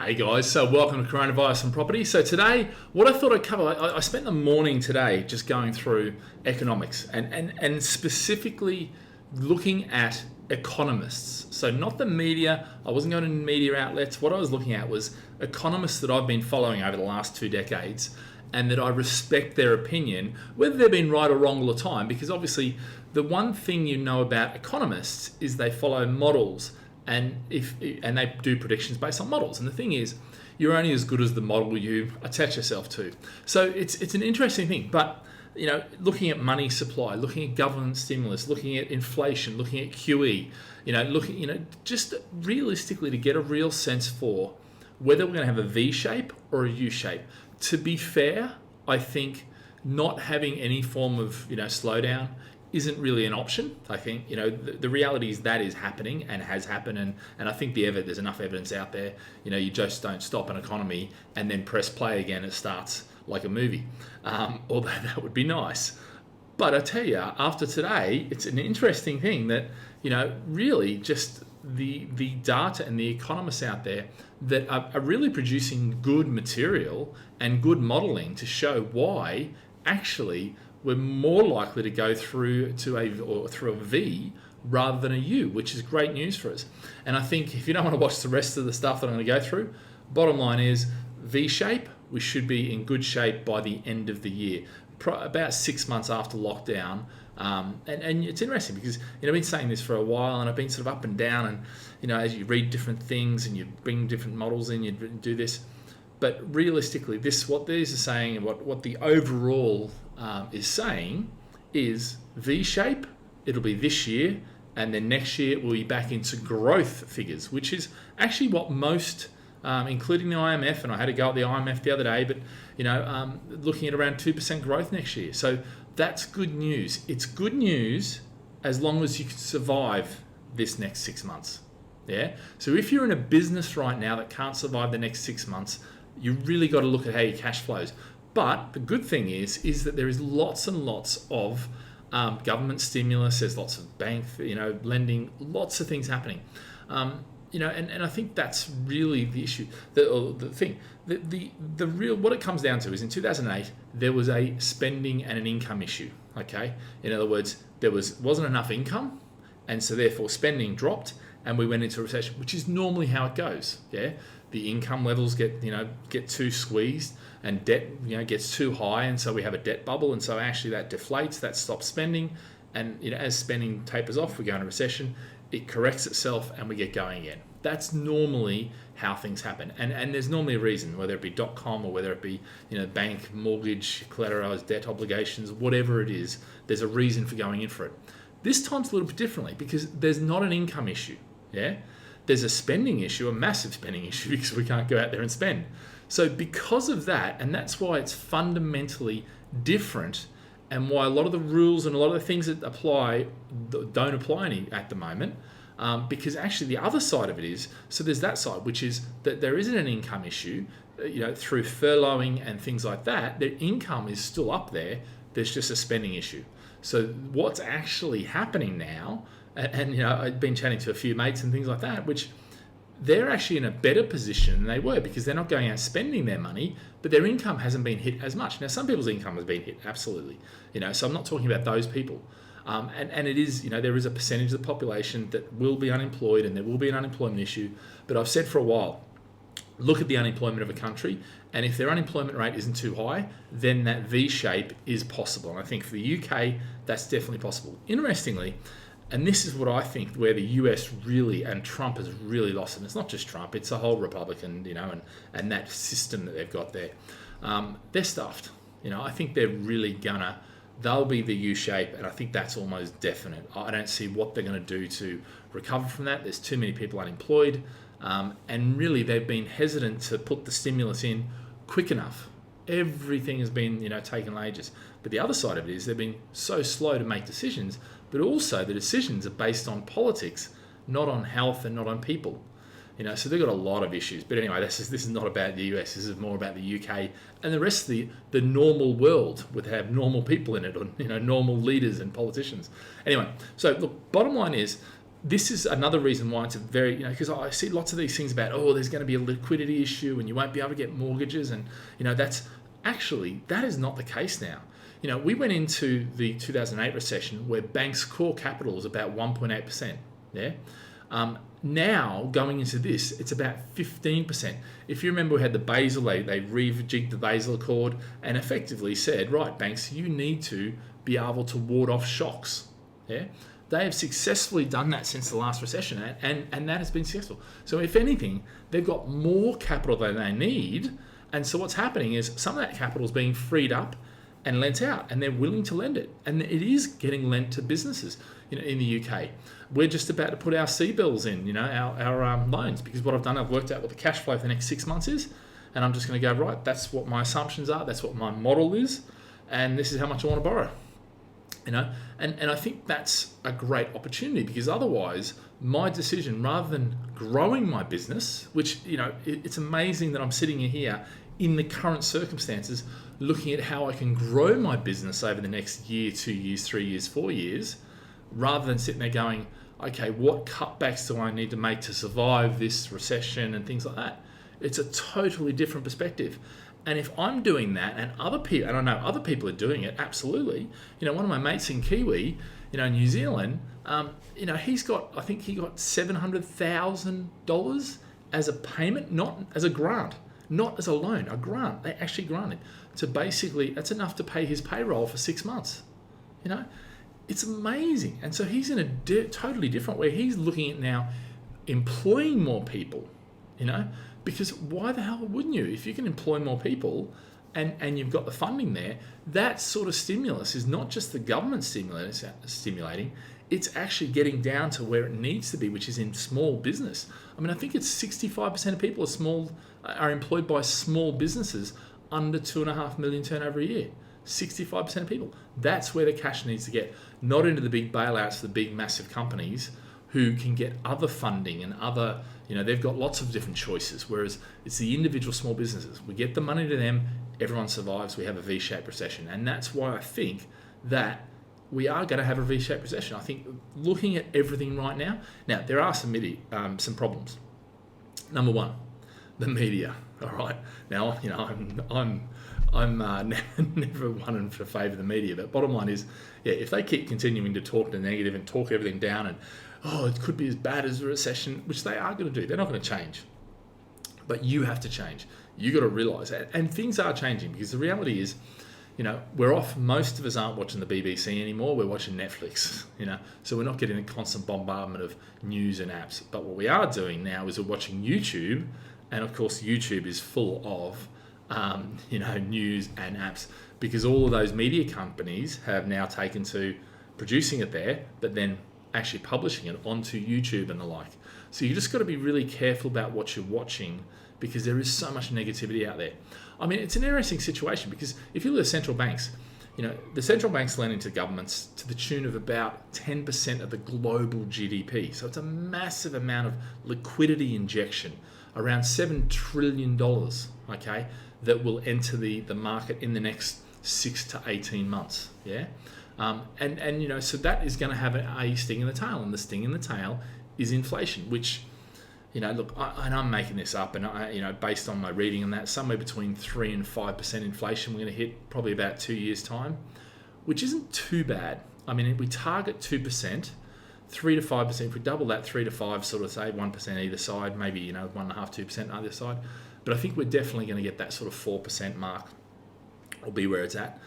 Hey guys, so welcome to CoronaVirus and Property. So today, what I thought I'd cover, I spent the morning today just going through economics and specifically looking at economists. So not the media, I wasn't going to media outlets. What I was looking at was economists that I've been following over the last 2 decades and that I respect their opinion, whether they've been right or wrong all the time, because obviously the one thing you know about economists is they follow models. And they do predictions based on models. And the thing is, you're only as good as the model you attach yourself to. So it's an interesting thing. But looking at money supply, looking at government stimulus, looking at inflation, looking at QE, just realistically to get a real sense for whether we're going to have a V shape or a U shape. To be fair, I think not having any form of slowdown isn't really an option. I think the reality is that is happening and has happened, and I think there's enough evidence out there. You just don't stop an economy and then press play again. It starts like a movie, although that would be nice. But I tell you, after today, it's an interesting thing that really just the data and the economists out there that are really producing good material and good modelling to show why actually we're more likely to go through a V rather than a U, which is great news for us. And I think if you don't want to watch the rest of the stuff that I'm going to go through, bottom line is V shape, we should be in good shape by the end of the year, about 6 months after lockdown. And it's interesting because I've been saying this for a while, and I've been sort of up and down, and as you read different things and you bring different models in, you do this. But realistically, what these are saying and what the overall is saying is V shape, it'll be this year, and then next year we'll be back into growth figures, which is actually what most, including the IMF, and I had to go at the IMF the other day, but looking at around 2% growth next year. So that's good news. It's good news as long as you can survive this next 6 months. Yeah. So if you're in a business right now that can't survive the next 6 months, you really got to look at how your cash flows. But the good thing is that there is lots and lots of government stimulus. There's lots of bank, lending, lots of things happening. And I think that's really the issue. The thing, the real what it comes down to is in 2008 there was a spending and an income issue. Okay, in other words, there wasn't enough income, and so therefore spending dropped, and we went into a recession, which is normally how it goes. Yeah, the income levels get too squeezed, and debt gets too high, and so we have a debt bubble, and so actually that deflates, that stops spending, and as spending tapers off, we go into recession, it corrects itself, and we get going again. That's normally how things happen, and there's normally a reason, whether it be .com or whether it be bank, mortgage, collateralized debt obligations, whatever it is, there's a reason for going in for it. This time's a little bit differently because there's not an income issue. Yeah, there's a spending issue, a massive spending issue, because we can't go out there and spend. So because of that, and that's why it's fundamentally different, and why a lot of the rules and a lot of the things that apply don't apply any at the moment, because actually the other side of it is, so there's that side, which is that there isn't an income issue, through furloughing and things like that, their income is still up there, there's just a spending issue. So what's actually happening now, and I've been chatting to a few mates and things like that, which they're actually in a better position than they were because they're not going out spending their money, but their income hasn't been hit as much. Now, some people's income has been hit, absolutely. So I'm not talking about those people. And it is, there is a percentage of the population that will be unemployed, and there will be an unemployment issue. But I've said for a while, look at the unemployment of a country, and if their unemployment rate isn't too high, then that V shape is possible. And I think for the UK, that's definitely possible. Interestingly, and this is what I think where the US really, and Trump has really lost, and it's not just Trump, it's the whole Republican, and that system that they've got there. They're stuffed. I think they're really they'll be the U shape, and I think that's almost definite. I don't see what they're going to do to recover from that. There's too many people unemployed, and really they've been hesitant to put the stimulus in quick enough. Everything has been, taken ages. But the other side of it is they've been so slow to make decisions, but also the decisions are based on politics, not on health and not on people. So they've got a lot of issues. But anyway, this is not about the US. This is more about the UK and the rest of the normal world would have normal people in it, or normal leaders and politicians. Anyway, so look, bottom line is this is another reason why it's a very, because I see lots of these things about, there's going to be a liquidity issue and you won't be able to get mortgages. And, that is not the case now. We went into the 2008 recession where banks' core capital was about 1.8%. Yeah. Now, going into this, it's about 15%. If you remember, we had the Basel, they rejigged the Basel Accord and effectively said, right, banks, you need to be able to ward off shocks. Yeah. They have successfully done that since the last recession, and that has been successful. So if anything, they've got more capital than they need, and so what's happening is some of that capital is being freed up and lent out, and they're willing to lend it, and it is getting lent to businesses. In the UK, we're just about to put our C-bills in, our loans, because what I've done, I've worked out what the cash flow for the next 6 months is, and I'm just going to go, right, that's what my assumptions are, that's what my model is, and this is how much I want to borrow. And I think that's a great opportunity, because otherwise my decision, rather than growing my business, which, it's amazing that I'm sitting here in the current circumstances, looking at how I can grow my business over the next year, 2 years, 3 years, 4 years, rather than sitting there going, okay, what cutbacks do I need to make to survive this recession and things like that. It's a totally different perspective. And if I'm doing that, and other people, and I know other people are doing it, absolutely. One of my mates in Kiwi, New Zealand, he's got, I think he got $700,000 as a payment, not as a grant, not as a loan, a grant. They actually granted. So basically, that's enough to pay his payroll for 6 months. It's amazing. And so he's in a totally different way. He's looking at now employing more people, because why the hell wouldn't you? If you can employ more people and you've got the funding there, that sort of stimulus is not just the government stimulating, it's actually getting down to where it needs to be, which is in small business. I think it's 65% of people are employed by small businesses under 2.5 million turnover a year. 65% of people. That's where the cash needs to get, not into the big bailouts for the big massive companies who can get other funding and other, they've got lots of different choices, whereas it's the individual small businesses. We get the money to them, everyone survives, we have a V-shaped recession. And that's why I think that we are going to have a V-shaped recession. I think looking at everything right now, there are some problems. Number one, the media. All right. Now, I'm never one in favour of the media, but bottom line is, if they keep continuing to talk the negative and talk everything down and, it could be as bad as a recession, which they are going to do. They're not going to change. But you have to change. You got to realise that. And things are changing, because the reality is, we're off. Most of us aren't watching the BBC anymore. We're watching Netflix, So we're not getting a constant bombardment of news and apps. But what we are doing now is we're watching YouTube. And of course, YouTube is full of, news and apps, because all of those media companies have now taken to producing it there, but then actually publishing it onto YouTube and the like. So you just got to be really careful about what you're watching, because there is so much negativity out there. It's an interesting situation, because if you look at central banks, the central banks lend into governments to the tune of about 10% of the global GDP. So it's a massive amount of liquidity injection, around $7 trillion, okay, that will enter the market in the next 6 to 18 months. Yeah. So that is going to have a sting in the tail, and the sting in the tail is inflation, which, look, I'm making this up, and based on my reading on that, somewhere between 3 and 5% inflation we're going to hit probably about 2 years' time, which isn't too bad. We target 2%, 3 to 5%. If we double that, 3 to 5, sort of say 1% either side, maybe 1.5%, 2% either side. But I think we're definitely going to get that sort of 4% mark, or be where it's at.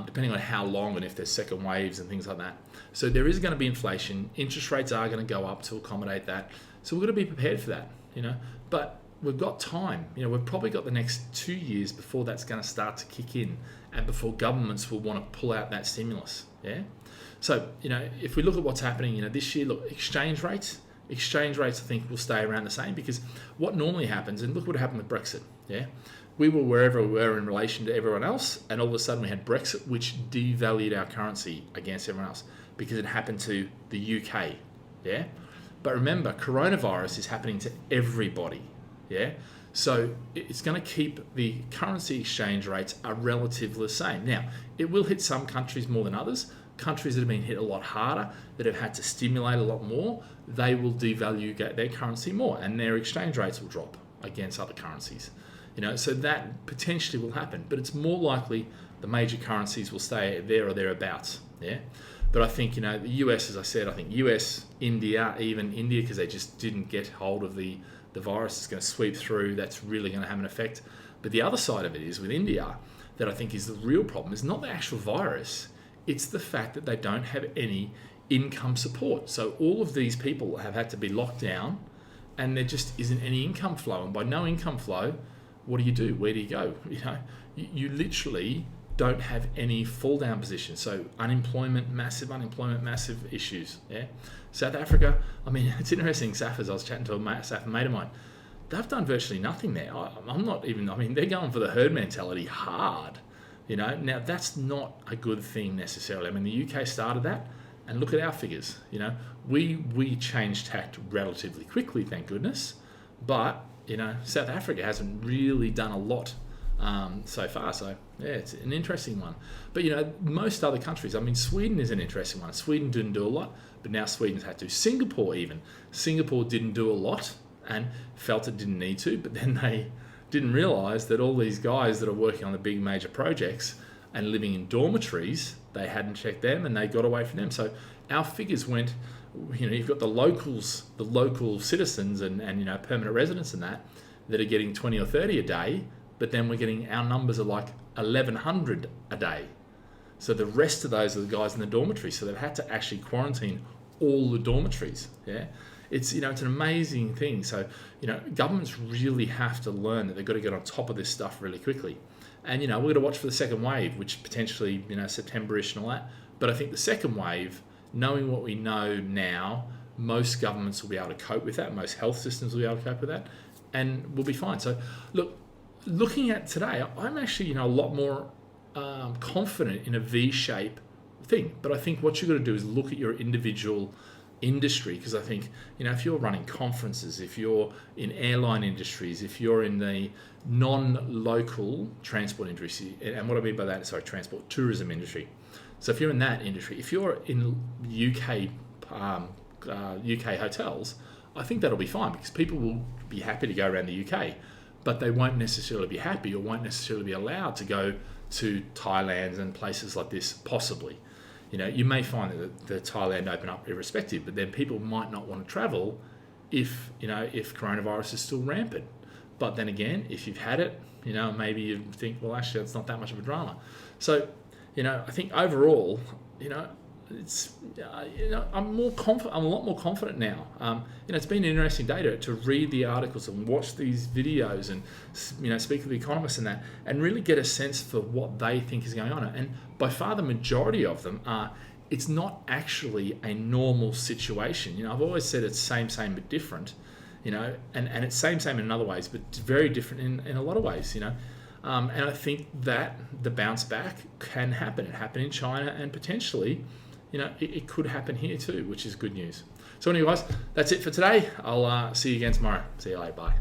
Depending on how long and if there's second waves and things like that. So there is going to be inflation. Interest rates are going to go up to accommodate that. So we've got to be prepared for that, But we've got time. We've probably got the next 2 years before that's going to start to kick in, and before governments will want to pull out that stimulus. Yeah. So if we look at what's happening, this year, look, exchange rates, I think will stay around the same, because what normally happens, and look what happened with Brexit. Yeah. We were wherever we were in relation to everyone else, and all of a sudden we had Brexit, which devalued our currency against everyone else, because it happened to the UK, yeah? But remember, coronavirus is happening to everybody, yeah? So it's going to keep the currency exchange rates are relatively the same. Now, it will hit some countries more than others, countries that have been hit a lot harder, that have had to stimulate a lot more, they will devalue their currency more, and their exchange rates will drop against other currencies. So that potentially will happen, but it's more likely the major currencies will stay there or thereabouts. Yeah. But I think, the US, as I said, I think US, India, even India, because they just didn't get hold of the virus, is going to sweep through. That's really going to have an effect. But the other side of it is with India, that I think is the real problem, is not the actual virus. It's the fact that they don't have any income support. So all of these people have had to be locked down, and there just isn't any income flow. And by no income flow, what do? Where do you go? You literally don't have any fall down position. So unemployment, massive issues. Yeah. South Africa, it's interesting. Safas, I was chatting to a mate of mine. They've done virtually nothing there. They're going for the herd mentality hard. Now that's not a good thing necessarily. The UK started that, and look at our figures. We changed tact relatively quickly, thank goodness. But South Africa hasn't really done a lot so far. So yeah, it's an interesting one. But most other countries. Sweden is an interesting one. Sweden didn't do a lot, but now Sweden's had to. Singapore didn't do a lot and felt it didn't need to, but then they didn't realise that all these guys that are working on the big major projects and living in dormitories, they hadn't checked them and they got away from them. So our figures went, you've got the local citizens and permanent residents and that are getting 20 or 30 a day, but then our numbers are like 1,100 a day. So the rest of those are the guys in the dormitories. So they've had to actually quarantine all the dormitories. Yeah. It's it's an amazing thing. So governments really have to learn that they've got to get on top of this stuff really quickly. And we're going to watch for the second wave, which potentially September-ish and all that. But I think the second wave, knowing what we know now, most governments will be able to cope with that. Most health systems will be able to cope with that, and we'll be fine. So looking at today, I'm actually a lot more confident in a V-shape thing. But I think what you've got to do is look at your individual industry, because I think if you're running conferences, if you're in airline industries, if you're in the non-local transport industry, and what I mean by that is transport tourism industry. So if you're in that industry, if you're in UK hotels, I think that'll be fine, because people will be happy to go around the UK, but they won't necessarily be happy or won't necessarily be allowed to go to Thailand and places like this, possibly. You may find that the Thailand open up irrespective, but then people might not want to travel if coronavirus is still rampant. But then again, if you've had it, maybe you think, well, actually, it's not that much of a drama. So, I think overall, it's, I'm more confident. I'm a lot more confident now. It's been an interesting day to read the articles and watch these videos and, speak with the economists and that, and really get a sense for what they think is going on. And by far the majority of them are, it's not actually a normal situation. I've always said it's same but different, and it's same in other ways, but very different in a lot of ways, And I think that the bounce back can happen. It happened in China, and potentially, it could happen here too, which is good news. So anyway, guys, that's it for today. I'll see you again tomorrow. See you later. Bye.